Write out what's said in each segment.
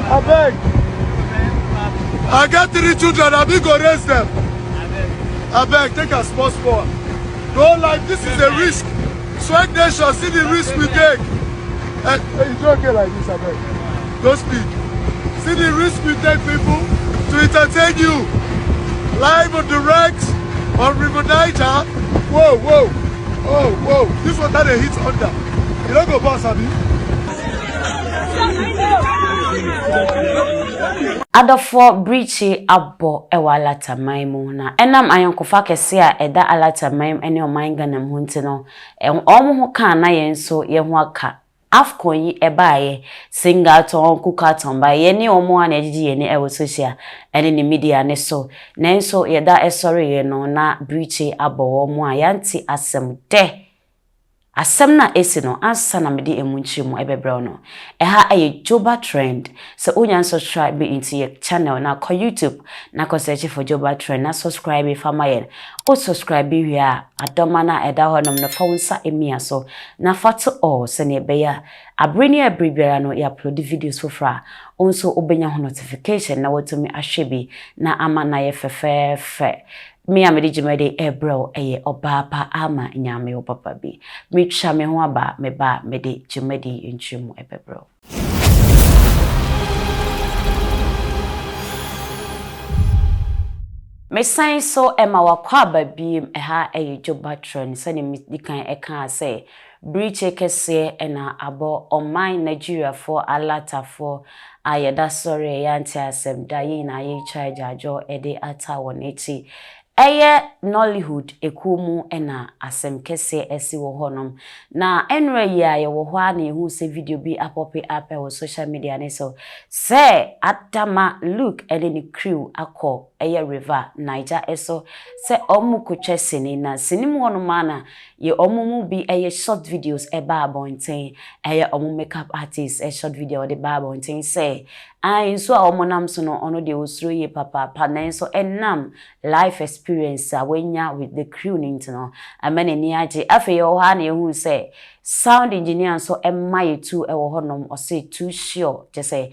I beg. I got 3 children. I be go raise them. I beg, take a small sport. Don't like this is a risk. Swag Nation, see the risk we take. It's okay like this, I beg. Don't speak. See the risk we take, people, to entertain you. Live on direct on River Niger. Whoa, whoa. Oh, whoa. This one that they hit under. You don't go boss, Abi. Adofo breachi abo ewa alata maimu na enam ayonkofa kese a eda alata maim ene oman ganam ho nti no omo ho kan na yen so ye ho aka afkon yi ebaaye singaton kukaton ba ye ni omo ana ejiji ye ni ewo social ene ni media ne so nenso ye da esori ye no na breachi abo omo a yanti asem de asem na esi no ansa na mede emunchi mu ebebrew no eha aye Joba Trend so onya subscribe into your channel na ko YouTube na ko search for Joba Trend na subscribe fama yen o subscribe hia adoma na eda honom na faunsa emia so na fatu all se ne beya abreni abribera no ya upload videos fofra onso obenya ho notification na wotumi ahwebi na ama na ye fefefe me amedi jumede ebro eye obapa ama nyame opapa bi me twa me ho aba me ba mede jumedi ntwemu ebebro me sign so ema wakwa ba bi eha eye Joba Trend se ne dikan eka say breach kese ena abo oman Nigeria for alata for ayeda sorry yanti asem da yi na ye charge ajo ede ata woneti eye Nollywood ekumu ena asem kese esi wo honom na enre ya ye wo ho ana ehu se video bi apope up on social media ne so say Adama look ene ni crew akọ eye River Niger eso se omu kotwe sini na sinim honom ana ye omumu bi eye short videos eba abonten eye omu makeup artist a short video de ba abonten say so a omonam so no ono de osuro ye papa panenso enam life experience awenya with the crew ninti no amene ni age afi yo ha na ehu say sound engineer so emma ye tu ewo honom o say too sure just say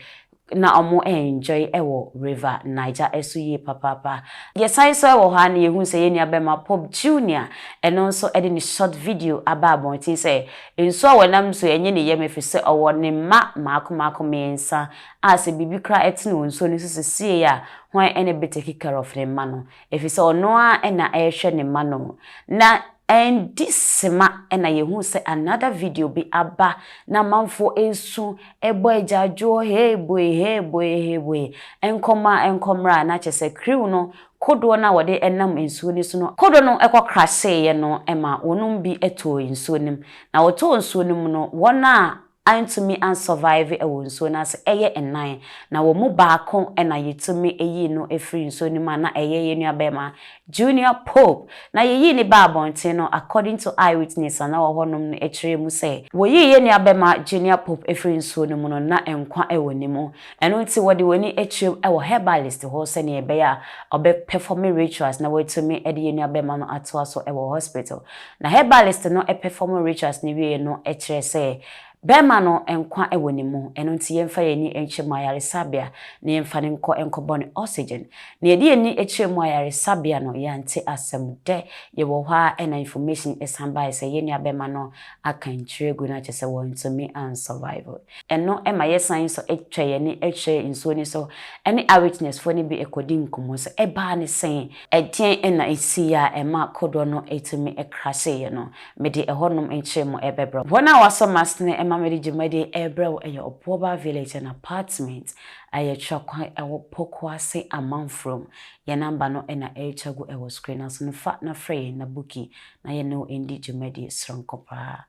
na omo enjoy ewo River Niger esu ye papa yes I so ewo ha na ehu say ye ni abema Pop Junior eno so edi ni short video ababon ti say enso wenam so enye ne yem efise owo ne mako mensa ase bibi kra etine onso ni sisi ya hwan ene beteki care of ne mano efise ono a ena ehwe ne mano na and this ma ena yehu se another video bi aba na manfo esu ebo ejajo hey boy enkomra na chese crew no kodo na wode enam ensuo ni so no kodo no ekwa krase ye no ema wonum bi eto ensuo nim na woto ensuo nim no wona antumi an survive ewo nsuo na se eye enan na wo mu baako ena yetumi eyi no efiri nsuo nim na eye ye nua bema Junior Pope na yeyi ni ba abonten no according to eyewitness na wo honom no ekire mu say wo ye nua bema Junior Pope efiri nsuo nim no na enkwa ewo nimu eno nti wode woni ekire ewo herbalist ho se ne ebe ya obe performing rituals na wetumi ede nua bema no atoa so ewo hospital na herbalist no performing rituals ni wie no ekire say Bema no enkwa ewonimu eno nti yemfa yeni enchemu ayaresabia na yemfa nko enkobone oxygen na yedi eni echemu ayaresabia no yanti asemde yewo ha ena information esamba ese yeni abema no aka nchiregu na chese wontumi and survival eno ema yesan so etwe yeni eche inso ni so any witness for ni bi ekodi nkomo so eba ni sen edien ena esia ema kodo no etumi ekrase ye no mede ehonum enchemu ebebro wona wasomasne Mamedi Jumede Ebrew and your Opoba village and apartment. I chakwa ewo pokwase amount from ya namba no ena echagu ewo screen as no fat na free na buki na ye no indi Jumede strong kopra.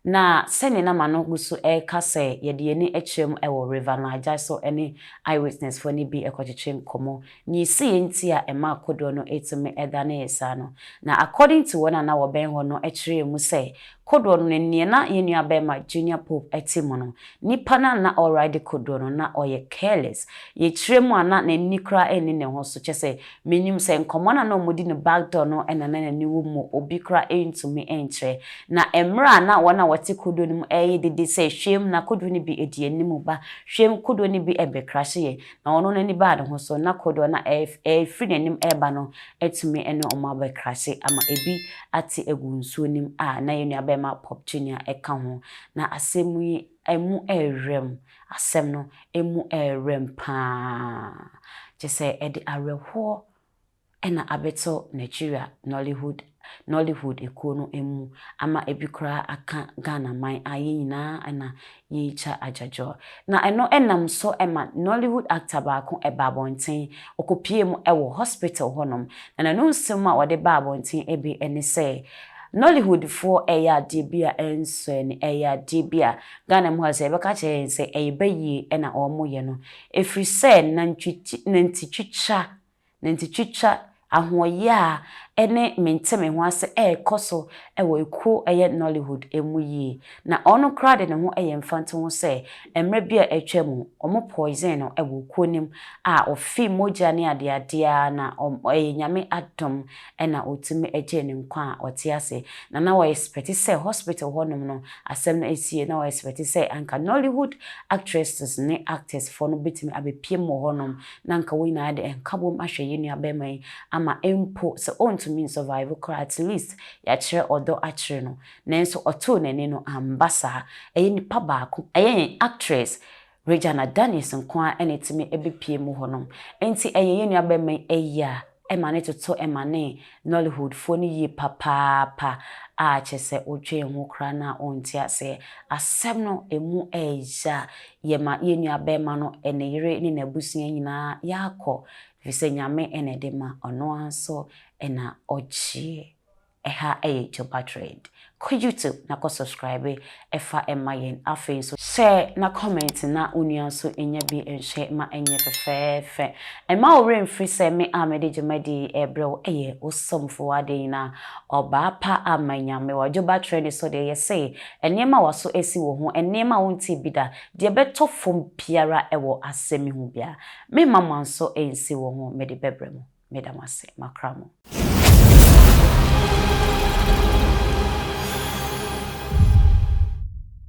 Na sene na mano gusu kase ye di eni echem ewo River Niger so any eyewitness for ni bi ekwachichim komo ni si nti a ema kodo no etime edane esano na according to one na wo ben ho no echire mu say kodo no ne na ye nua bema Junior Pope etimo no nipa na already kodo no na oye careless ye kiremu ana na nikra eni ne ho so chese menim se nkomo na omodi ne backdoor no ena na ni wo mu obi kra entumi enche na emra na wona wote kodo nim dede se hwem na kodo ni bi edi anim ba hwem kodo ni bi ebekrahye ye na ono na ni ba de ho so na kodo na free nanim eba no etumi ene omo abekrahye ama ebi ati egunsuo nim na ye nua bema Pop Junior eka ho na asemu yi emu erem asem no emu erem pa chese edi areho ena abeto Nigeria Nollywood ekuo no emu ama ebikura aka Ghana man aye nyina ena yicha ajajo na eno enam so ema Nollywood actor baako ebabonten okopie mu ewo hospital honom na no nsem a wode babonten ebi ene se Nollywood for eya debia enso ni eya debia Ghana mu hase beka che se eyebayi ena omoye no efri se nantitwicha ahoye a ene menteme ho ase ekoso ewo ekuo eye Nollywood emu yi na ono crowd ne ho eye mfante ho se emre bia etwam omo poison no ewo ekuo nim ofi moja ne ade na nyame adom ena otimi eje ne nkwa ote ase na we expect say hospital honom no asem na esie na we expect say anka Nollywood actresses ne actors for no betimi abepiem mo honom na nka we na ade enkabom ahwe yenu abemai ama empo se to mean survival cry at least ya chere odo achire no nenso oto nene no ambasa nipa baako actress Regina Daniels nkwa enetimi ebepie mu honom enti yenu abemai eya emane toto emane Nollywood foni yi papa chese odwe ho kra na onti ase asem no emu eja yema yenu abema no eneyire ni nabusia nyina yakọ vise nyame enedema ono anso ena ochi eha joba trade ko YouTube na ko subscribe efa emayen afen so share na comment na unia so enya bi enhye ma enye fefefe ema ore mfri se me amede jemadi ebrew osomfo ade na oba pa amanyame wa joba trade so de yese enema waso esi wo ho enema wonti bida de beto fom piara ewo asemi ho bia me mama nso ensi wo ho mede bebremo medamase makramo